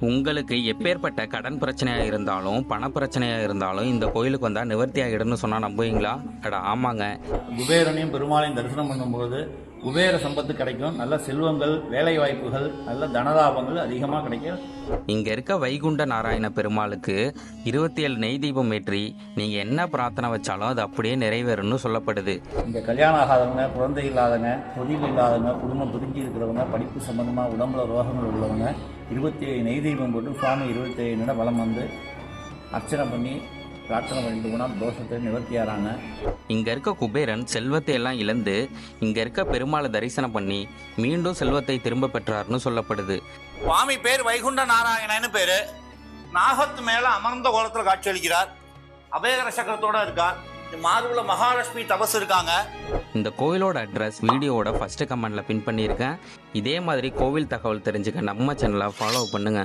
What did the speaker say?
உங்களுக்கு எப்பேற்பட்ட கடன் பிரச்சனையாக இருந்தாலும் பண பிரச்சனையாக இருந்தாலும் இந்த கோயிலுக்கு வந்தால் நிவர்த்தி ஆகிடும்னு சொன்னால் நம்புவீங்களா? அட ஆமாங்க. குபேரனையும் பெருமாளையும் தரிசனம் பண்ணும்போது குபேர சம்பத்து கிடைக்கும். நல்ல செல்வங்கள், வேலை வாய்ப்புகள், நல்ல தனலாபங்கள் அதிகமாக கிடைக்கும். இங்கே இருக்க வைகுண்ட நாராயண பெருமாளுக்கு 27 நெய் தீபம் ஏற்றி நீங்கள் என்ன பிரார்த்தனை வச்சாலும் அது அப்படியே நிறைவேறும்னு சொல்லப்படுது. இங்கே கல்யாணம் ஆகாதவங்க, குழந்தை இல்லாதவங்க, தொழில் இல்லாதவங்க, குடும்பம் பிரிஞ்சு இருக்கிறவங்க, படிப்பு சம்பந்தமாக உடம்புல ரோகங்கள் உள்ளவங்க 27 நெய் தீபம் போட்டு சுவாமி 27 நிமிடம் வலம் வந்து அர்ச்சனை பண்ணி பிரார்த்தனை பண்ணிட்டு போனால் தோஷத்தை நிவர்த்தியாராங்க. இங்கே இருக்க குபேரன் செல்வத்தை எல்லாம் இழந்து இங்கே இருக்க பெருமாளை தரிசனம் பண்ணி மீண்டும் செல்வத்தை திரும்ப பெற்றார்னு சொல்லப்படுது. சுவாமி பேர் வைகுண்ட நாராயணன்னு பேரு. நாகத்து மேல அமர்ந்த கோலத்தில் காட்சியளிக்கிறார். அபயகர சக்கரத்தோட இருக்கார். மார்புல மகாலட்சுமி தபசு இருக்காங்க. இந்த கோயிலோட அட்ரஸ் வீடியோவோட ஃபர்ஸ்ட் கமெண்ட்ல பின் பண்ணியிருக்கேன். இதே மாதிரி கோவில் தகவல் தெரிஞ்சுக்க நம்ம சேனலை ஃபாலோ பண்ணுங்க.